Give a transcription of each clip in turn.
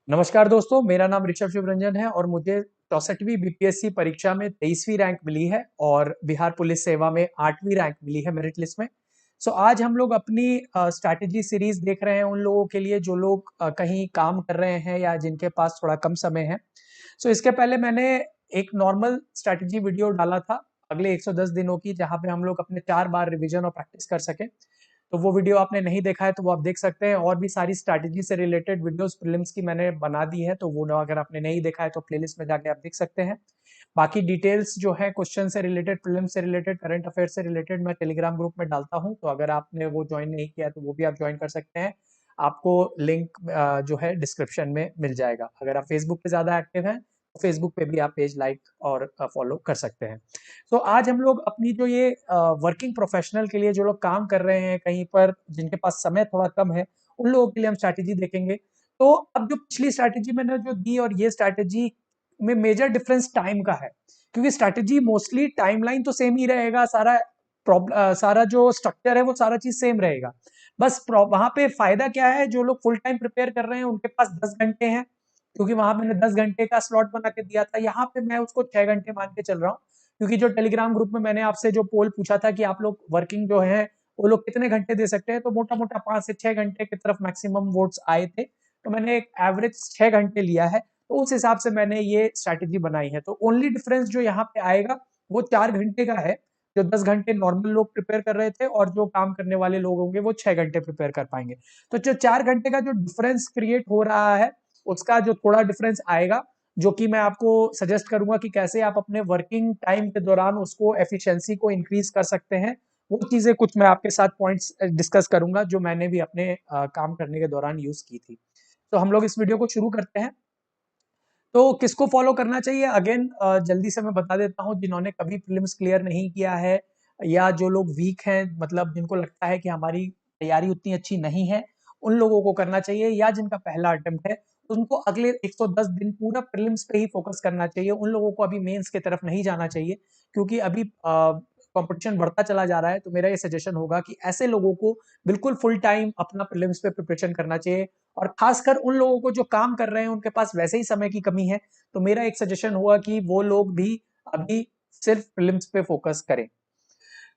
नमस्कार दोस्तों, मेरा नाम ऋषभ शिवरंजन है और मुझे 64वीं बीपीएससी परीक्षा में 23वीं रैंक मिली है और बिहार पुलिस सेवा में 8वीं रैंक मिली है मेरिट लिस्ट में। आज हम लोग अपनी स्ट्रैटेजी सीरीज देख रहे हैं उन लोगों के लिए जो लोग कहीं काम कर रहे हैं या जिनके पास थोड़ा कम समय है। इसके पहले मैंने एक नॉर्मल स्ट्रैटेजी वीडियो डाला था अगले 110 दिनों की, जहाँ पे हम लोग अपने 4 बार रिवीजन और प्रैक्टिस कर सके। तो वो वीडियो आपने नहीं देखा है तो वो आप देख सकते हैं, और भी सारी स्ट्रैटेजी से रिलेटेड वीडियोस प्रीलिम्स की मैंने बना दी है, तो वो अगर आपने नहीं देखा है तो प्लेलिस्ट में जाके आप देख सकते हैं। बाकी डिटेल्स जो है क्वेश्चन से रिलेटेड, प्रीलिम्स से रिलेटेड, करंट अफेयर से रिलेटेड मैं टेलीग्राम ग्रुप में डालता हूं, तो अगर आपने वो ज्वाइन नहीं किया तो वो भी आप ज्वाइन कर सकते हैं। आपको लिंक जो है डिस्क्रिप्शन में मिल जाएगा। अगर आप फेसबुक पे ज्यादा एक्टिव हैं तो फेसबुक पे भी आप पेज लाइक और फॉलो कर सकते हैं। आज हम लोग अपनी जो ये वर्किंग प्रोफेशनल के लिए जो लोग काम कर रहे हैं कहीं पर, जिनके पास समय थोड़ा कम है, उन लोगों के लिए हम स्ट्रैटेजी देखेंगे। अब जो पिछली स्ट्रैटेजी मैंने जो दी और ये स्ट्रैटेजी में मेजर डिफरेंस टाइम का है, क्योंकि स्ट्रैटेजी मोस्टली टाइमलाइन तो सेम ही रहेगा, सारा जो स्ट्रक्चर है वो सारा चीज सेम रहेगा। बस वहां पे फायदा क्या है, जो लोग फुल टाइम प्रिपेयर कर रहे हैं उनके पास 10 घंटे हैं, क्योंकि वहां मैंने 10 घंटे का स्लॉट बना के दिया था। यहाँ पे मैं उसको 6 घंटे मान के चल रहा हूँ, क्योंकि जो टेलीग्राम ग्रुप में मैंने आपसे जो पोल पूछा था कि आप लोग वर्किंग जो है वो लोग कितने घंटे दे सकते हैं, तो मोटा मोटा 5 से 6 घंटे की तरफ मैक्सिमम वोट्स आए थे, तो मैंने एक एवरेज 6 घंटे लिया है। तो उस हिसाब से मैंने ये स्ट्रैटेजी बनाई है। तो ओनली डिफरेंस जो यहाँ पे आएगा वो 4 घंटे का है। जो 10 घंटे नॉर्मल लोग प्रिपेयर कर रहे थे और जो काम करने वाले लोग होंगे वो 6 घंटे प्रिपेयर कर पाएंगे। तो जो 4 घंटे का जो डिफरेंस क्रिएट हो रहा है, उसका जो थोड़ा डिफरेंस आएगा, जो कि मैं आपको सजेस्ट करूंगा कि कैसे आप अपने वर्किंग टाइम के दौरान उसको एफिशिएंसी को इंक्रीज कर सकते हैं। वो चीजें कुछ मैं आपके साथ पॉइंट्स डिस्कस करूंगा जो मैंने भी अपने काम करने के दौरान यूज की थी। तो हम लोग इस वीडियो को शुरू करते हैं। तो किसको फॉलो करना चाहिए, अगेन जल्दी से मैं बता देता हूँ। जिन्होंने कभी प्रीलिम्स क्लियर नहीं किया है, या जो लोग वीक हैं, मतलब जिनको लगता है कि हमारी तैयारी उतनी अच्छी नहीं है, उन लोगों को करना चाहिए। या जिनका पहला अटेम्प्ट है तो उनको अगले 110 दिन पूरा प्रीलिम्स पे ही फोकस करना चाहिए। उन लोगों को अभी मेंस की तरफ नहीं जाना चाहिए, क्योंकि अभी कंपटीशन बढ़ता चला जा रहा है। तो मेरा ये सजेशन होगा कि ऐसे लोगों को बिल्कुल फुल टाइम अपना प्रीलिम्स पे प्रिपरेशन करना चाहिए। और खासकर उन लोगों को जो काम कर रहे हैं, उनके पास वैसे ही समय की कमी है, तो मेरा एक सजेशन होगा कि वो लोग भी अभी सिर्फ प्रीलिम्स पे फोकस करें।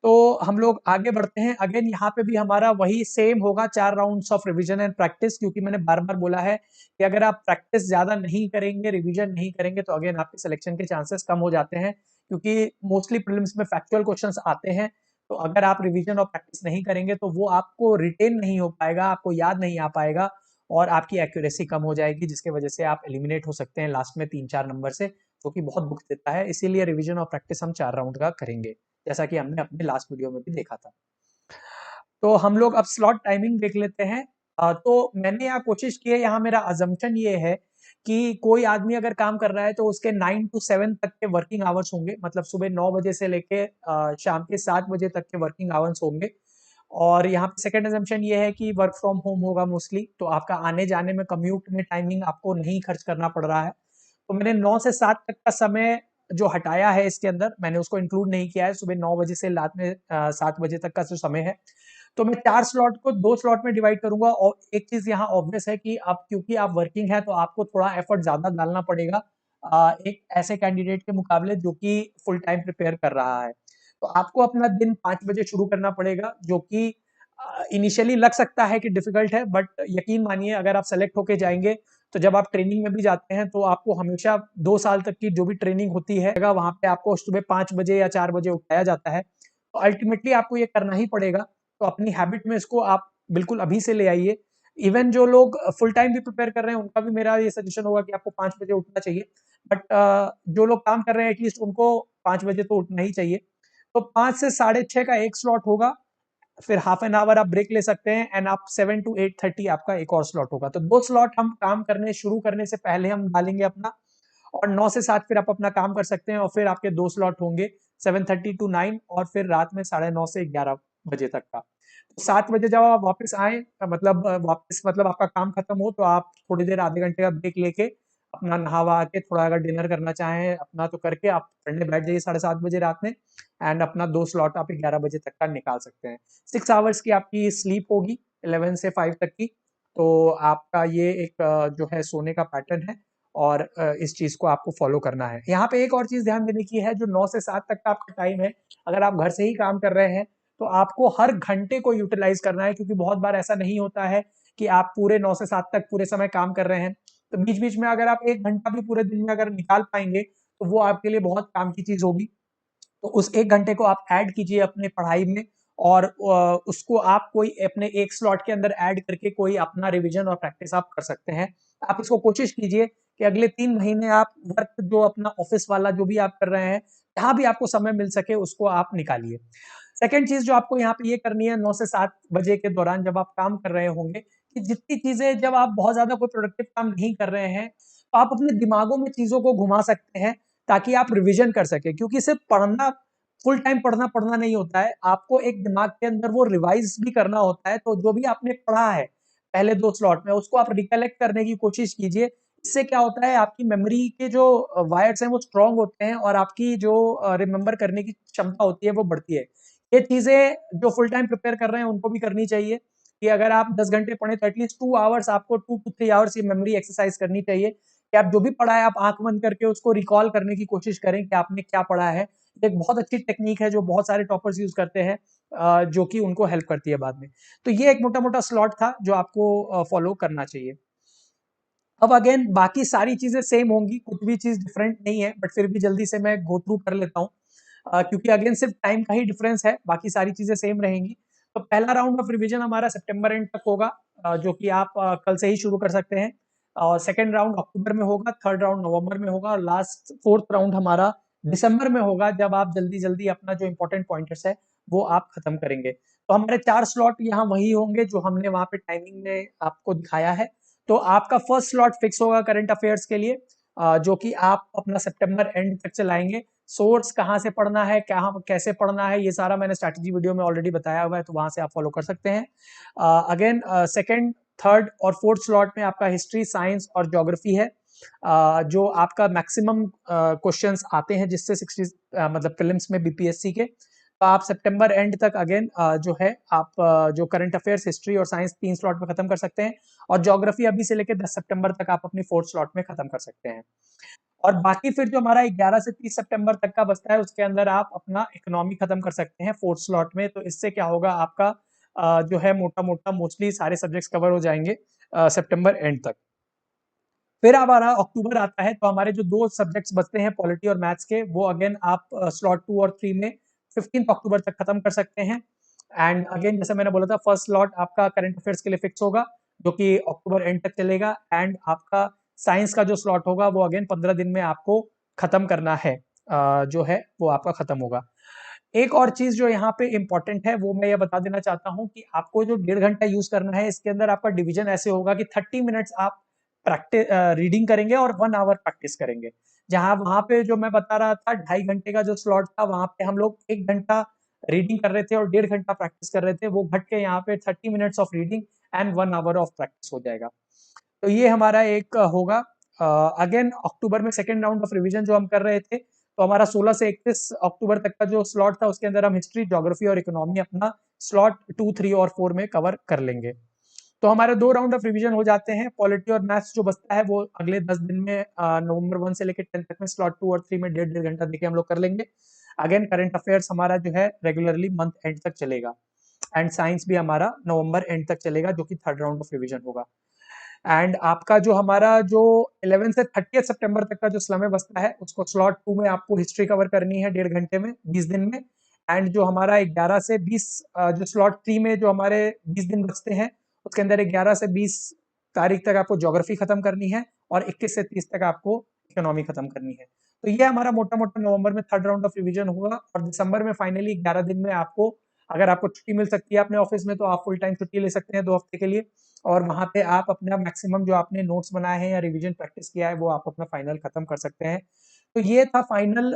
तो हम लोग आगे बढ़ते हैं। अगेन यहाँ पे भी हमारा वही सेम होगा, 4 rounds of revision and practice, क्योंकि मैंने बार बार बोला है कि अगर आप प्रैक्टिस ज्यादा नहीं करेंगे, रिवीजन नहीं करेंगे, तो अगेन आपके सिलेक्शन के चांसेस कम हो जाते हैं, क्योंकि मोस्टली प्रीलिम्स में फैक्चुअल क्वेश्चंस आते हैं। तो अगर आप रिवीजन और प्रैक्टिस नहीं करेंगे तो वो आपको रिटेन नहीं हो पाएगा, आपको याद नहीं आ पाएगा, और आपकी एक्यूरेसी कम हो जाएगी, जिसकी वजह से आप एलिमिनेट हो सकते हैं लास्ट में 3-4 नंबर से, जो कि बहुत दुख देता है। इसीलिए रिवीजन और प्रैक्टिस हम 4 राउंड का करेंगे, जैसा कि हमने अपने लास्ट वीडियो में भी देखा था। तो हम लोग अब स्लॉट टाइमिंग देख लेते हैं। तो मैंने यहाँ कोशिश की है, यहाँ मेरा अजम्पशन ये है कि कोई आदमी अगर काम कर रहा है तो उसके 9 to 7 तक के वर्किंग आवर्स होंगे, मतलब सुबह 9 बजे से लेके शाम के 7 बजे तक के वर्किंग आवर्स होंगे। और यहाँ पे सेकंड अजम्पशन ये है कि वर्क फ्रॉम होम होगा मोस्टली, तो आपका आने जाने में, कम्यूट में टाइमिंग आपको नहीं खर्च करना पड़ रहा है। तो मैंने 9 से 7 तक का समय जो हटाया है इसके अंदर, मैंने उसको इंक्लूड नहीं किया है। सुबह 9 बजे से रात में 7 बजे तक का जो समय है, तो मैं 4 स्लॉट को 2 स्लॉट में डिवाइड करूंगा। और एक चीज यहाँ ऑब्वियस है कि आप, क्योंकि आप वर्किंग है, तो आपको थोड़ा एफर्ट ज्यादा डालना पड़ेगा एक ऐसे कैंडिडेट के मुकाबले जो कि फुल टाइम प्रिपेयर कर रहा है। तो आपको अपना दिन 5 बजे शुरू करना पड़ेगा, जो कि इनिशियली लग सकता है कि डिफिकल्ट है, बट यकीन मानिए अगर आप सेलेक्ट होके जाएंगे, तो जब आप ट्रेनिंग में भी जाते हैं तो आपको हमेशा 2 साल तक की जो भी ट्रेनिंग होती है, वहां पे आपको सुबह 5 बजे या 4 बजे उठाया जाता है। तो अल्टीमेटली आपको ये करना ही पड़ेगा। तो अपनी हैबिट में इसको आप बिल्कुल अभी से ले आइए। इवन जो लोग फुल टाइम भी प्रिपेयर कर रहे हैं, उनका भी मेरा ये सजेशन होगा कि आपको 5 बजे उठना चाहिए। बट जो लोग काम कर रहे हैं एटलीस्ट उनको 5 बजे तो उठना ही चाहिए। तो 5 से 6:30 का एक स्लॉट होगा, फिर हाफ एन आवर आप ब्रेक ले सकते हैं, एंड आप 7 to 8:30 आपका एक और स्लॉट होगा। तो 2 स्लॉट हम काम करने शुरू करने से पहले हम डालेंगे अपना, और 9 से 7 फिर आप अपना काम कर सकते हैं, और फिर आपके 2 स्लॉट होंगे 7:30 to 9, और फिर रात में 9:30 से 11 बजे तक का। तो 7 बजे जब आप वापस आए, मतलब वापस मतलब आपका काम खत्म हो, तो आप थोड़ी देर, आधे घंटे का ब्रेक लेके अपना नहा वहा के, थोड़ा अगर डिनर करना चाहें अपना तो करके आप पढ़ने बैठ जाइए 7:30 बजे रात में, एंड अपना 2 स्लॉट आप 11 बजे तक का निकाल सकते हैं। 6 आवर्स की आपकी स्लीप होगी, 11 से 5 तक की। तो आपका ये एक जो है सोने का पैटर्न है और इस चीज को आपको फॉलो करना है। यहाँ पे एक और चीज ध्यान देने की है, जो 9 से 7 तक का आपका टाइम है, अगर आप घर से ही काम कर रहे हैं तो आपको हर घंटे को यूटिलाइज करना है, क्योंकि बहुत बार ऐसा नहीं होता है कि आप पूरे 9 से 7 तक पूरे समय काम कर रहे हैं। तो बीच बीच में अगर आप 1 घंटा भी पूरे दिन में अगर निकाल पाएंगे तो वो आपके लिए बहुत काम की चीज होगी। तो उस 1 घंटे को आप ऐड कीजिए अपने पढ़ाई में, और उसको आप कोई अपने एक स्लॉट के अंदर ऐड करके कोई अपना रिवीजन और प्रैक्टिस आप कर सकते हैं। आप इसको कोशिश कीजिए कि अगले 3 महीने आप वर्क जो अपना ऑफिस वाला जो भी आप कर रहे हैं, जहां भी आपको समय मिल सके उसको आप निकालिए। सेकंड चीज जो आपको यहाँ पे ये करनी है, 9 से 7 बजे के दौरान जब आप काम कर रहे होंगे, कि जितनी चीजें, जब आप बहुत ज्यादा कोई प्रोडक्टिव काम नहीं कर रहे हैं तो आप अपने दिमागों में चीजों को घुमा सकते हैं, ताकि आप रिवीजन कर सके। क्योंकि सिर्फ पढ़ना, फुल टाइम पढ़ना पढ़ना नहीं होता है, आपको एक दिमाग के अंदर वो रिवाइज भी करना होता है। तो जो भी आपने पढ़ा है पहले 2 स्लॉट में, उसको आप रिकलेक्ट करने की कोशिश कीजिए। इससे क्या होता है, आपकी मेमोरी के जो वायर्स हैं वो स्ट्रांग होते हैं, और आपकी जो रिमेंबर करने की क्षमता होती है वो बढ़ती है। ये चीजें जो फुल टाइम प्रिपेयर कर रहे हैं उनको भी करनी चाहिए, कि अगर आप 10 घंटे पढ़े तो एटलीस्ट 2 आवर्स आपको 2 to 3 आवर्स ये मेमोरी एक्सरसाइज करनी चाहिए, कि आप जो भी पढ़ा है आप आंख बंद करके उसको रिकॉल करने की कोशिश करें कि आपने क्या पढ़ा है। एक बहुत अच्छी टेक्निक है जो बहुत सारे टॉपर्स यूज करते हैं, जो कि उनको हेल्प करती है बाद में। तो ये एक मोटा मोटा स्लॉट था जो आपको फॉलो करना चाहिए। अब अगेन बाकी सारी चीजें सेम होंगी, कुछ भी चीज डिफरेंट नहीं है, बट फिर भी जल्दी से मैं गो थ्रू कर लेता हूँ, क्योंकि अगेन सिर्फ टाइम का ही डिफरेंस है, बाकी सारी चीजें सेम रहेंगी। तो पहला राउंड ऑफ रिवीजन हमारा सितंबर एंड तक होगा, जो कि आप कल से ही शुरू कर सकते हैं। और सेकेंड राउंड अक्टूबर में होगा, थर्ड राउंड नवंबर में होगा, और लास्ट फोर्थ राउंड हमारा दिसंबर में होगा, जब आप जल्दी जल्दी अपना जो इंपॉर्टेंट पॉइंटर्स है वो आप खत्म करेंगे। तो हमारे 4 स्लॉट यहाँ वही होंगे जो हमने वहां पे टाइमिंग में आपको दिखाया है। तो आपका फर्स्ट स्लॉट फिक्स होगा करंट अफेयर्स के लिए, जो कि आप अपना सितंबर एंड तक चलाएंगे। सोर्स कहाँ से पढ़ना है, कहाँ कैसे पढ़ना है, ये सारा मैंने स्ट्रैटेजी वीडियो में ऑलरेडी बताया हुआ है, तो वहां से आप फॉलो कर सकते हैं। अगेन सेकंड, थर्ड और फोर्थ स्लॉट में आपका हिस्ट्री, साइंस और ज्योग्राफी है, जो आपका मैक्सिमम क्वेश्चंस आते हैं जिससे 60 मतलब फिल्म्स में बीपीएससी के। तो आप सितंबर एंड तक अगेन जो है आप जो करंट अफेयर्स, हिस्ट्री और साइंस 3 स्लॉट में खत्म कर सकते हैं, और ज्योग्राफी अभी से लेकर 10 सितंबर तक आप अपनी फोर्थ स्लॉट में खत्म कर सकते हैं। और बाकी फिर जो हमारा 11 से 30 सितंबर तक का बचता है, उसके अंदर आप अपना इकोनॉमी खत्म कर सकते हैं फोर्थ स्लॉट में। तो इससे क्या होगा, आपका जो है मोटा मोटा मोस्टली सारे सब्जेक्ट्स कवर हो जाएंगे सितंबर एंड तक। फिर हमारा अक्टूबर आता है, तो हमारे जो 2 सब्जेक्ट्स बचते हैं पॉलिटी और मैथ्स के, वो अगेन आप स्लॉट 2 और 3 में 15 अक्टूबर तक खत्म कर सकते हैं। एंड अगेन जैसे मैंने बोला था, फर्स्ट स्लॉट आपका करंट अफेयर्स के लिए फिक्स होगा, जो कि अक्टूबर एंड तक चलेगा। एंड आपका साइंस का जो स्लॉट होगा वो अगेन 15 दिन में आपको खत्म करना है, जो है वो आपका खत्म होगा। एक और चीज जो यहाँ पे इंपॉर्टेंट है वो मैं ये बता देना चाहता हूँ, कि आपको जो 1.5 घंटा यूज करना है, इसके अंदर आपका डिवीजन ऐसे होगा कि 30 मिनट्स आप प्रैक्टिस रीडिंग करेंगे और 1 आवर प्रैक्टिस करेंगे। जहां वहां पे जो मैं बता रहा था 2.5 घंटे का जो स्लॉट था, वहां पे हम लोग 1 घंटा रीडिंग कर रहे थे और 1.5 घंटा प्रैक्टिस कर रहे थे, वो घट के यहाँ पे 30 minutes of reading and 1 hour of practice हो जाएगा। तो ये हमारा एक होगा। अगेन अक्टूबर में सेकेंड राउंड ऑफ रिवीजन जो हम कर रहे थे, तो हमारा 16 से 31 अक्टूबर तक का जो स्लॉट था, उसके अंदर हम हिस्ट्री, ज्योग्राफी और इकोनॉमी अपना स्लॉट 2, 3 और 4 में कवर कर लेंगे। तो हमारे 2 राउंड ऑफ रिवीजन हो जाते हैं। पॉलिटी और मैथ्स जो बचता है वो अगले 10 दिन में नवंबर 1 से लेकर 10 तक में स्लॉट 2 और 3 में 1.5 घंटा देके हम लोग कर लेंगे। अगेन करंट अफेयर्स हमारा जो है रेगुलरली मंथ एंड तक चलेगा, एंड साइंस भी हमारा नवंबर एंड तक चलेगा, जो कि थर्ड राउंड ऑफ रिवीजन होगा। एंड आपका जो हमारा जो 11 से 30 सितंबर तक का जो समय बचता है, उसको स्लॉट 2 में आपको हिस्ट्री कवर करनी है 1.5 घंटे में 20 दिन में। एंड जो हमारा 11 से 20 जो स्लॉट 3 में जो हमारे 20 दिन बचते हैं, उसके अंदर 11 से 20 तारीख तक आपको ज्योग्राफी खत्म करनी है, और 21 से 30 तक आपको इकोनॉमी खत्म करनी है। तो ये हमारा मोटा मोटा नवंबर में थर्ड राउंड ऑफ रिवीजन होगा, और दिसंबर में फाइनली 11 दिन में आपको, अगर आपको छुट्टी मिल सकती है अपने ऑफिस में, तो आप फुल टाइम छुट्टी ले सकते हैं 2 हफ्ते के लिए, और वहां पे आप अपना मैक्सिमम जो आपने नोट्स बनाए हैं या रिवीजन प्रैक्टिस किया है वो आप अपना फाइनल खत्म कर सकते हैं। तो ये था फाइनल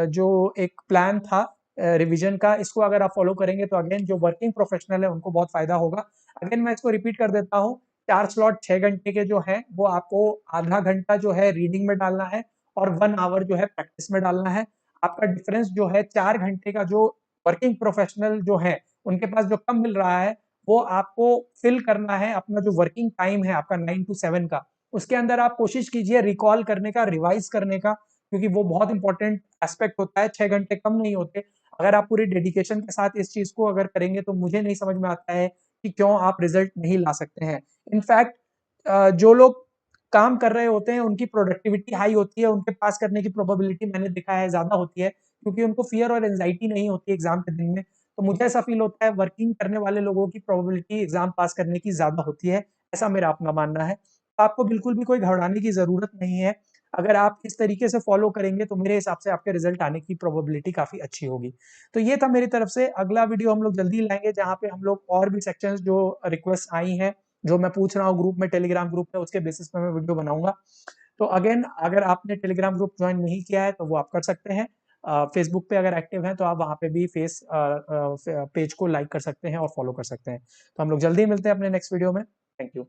जो एक प्लान था रिवीजन का। इसको अगर आप फॉलो करेंगे तो अगेन जो वर्किंग प्रोफेशनल है उनको बहुत फायदा होगा। अगेन मैं इसको रिपीट कर देता हूँ, 4 स्लॉट 6 घंटे के जो है वो आपको आधा घंटा जो है रीडिंग में डालना है, और 1 आवर जो है प्रैक्टिस में डालना है। आपका डिफरेंस जो है 4 घंटे का, जो वर्किंग प्रोफेशनल जो है उनके पास जो कम मिल रहा है, वो आपको फिल करना है अपना जो वर्किंग टाइम है आपका 9 to 7 का, उसके अंदर आप कोशिश कीजिए रिकॉल करने का, रिवाइज करने का, क्योंकि वो बहुत इंपॉर्टेंट एस्पेक्ट होता है, 6 घंटे कम नहीं होते। अगर आप पूरी डेडिकेशन के साथ इस चीज़ को अगर करेंगे तो मुझे नहीं समझ में आता है कि क्यों आप रिजल्ट नहीं ला सकते हैं। इनफैक्ट जो लोग काम कर रहे होते हैं उनकी प्रोडक्टिविटी हाई होती है, उनके पास करने की प्रोबेबिलिटी मैंने देखा है ज़्यादा होती है, क्योंकि उनको फ़ियर और एंग्ज़ायटी नहीं होती एग्ज़ाम के दिन में। तो मुझे ऐसा फ़ील होता है वर्किंग करने वाले लोगों की प्रोबेबिलिटी एग्ज़ाम पास करने की ज़्यादा होती है, ऐसा मेरा अपना मानना है। आपको बिल्कुल भी कोई घबराने की ज़रूरत नहीं है। अगर आप इस तरीके से फ़ॉलो करेंगे तो मेरे हिसाब से आपके रिज़ल्ट आने की प्रोबेबिलिटी काफ़ी अच्छी होगी। तो ये था मेरी तरफ से, अगला वीडियो हम लोग जल्दी लाएँगे जहाँ पे हम लोग और भी सेक्शंस जो रिक्वेस्ट आई हैं, जो मैं पूछ रहा हूँ ग्रुप में, टेलीग्राम ग्रुप में, उसके बेसिस पे मैं वीडियो बनाऊँगा। तो अगेन अगर आपने टेलीग्राम ग्रुप ज्वाइन नहीं किया है तो वो आप कर सकते हैं। फेसबुक पे अगर एक्टिव हैं तो आप वहाँ पे भी पेज को लाइक कर सकते हैं और फॉलो कर सकते हैं। तो हम लोग जल्दी मिलते हैं अपने नेक्स्ट वीडियो में। Thank you.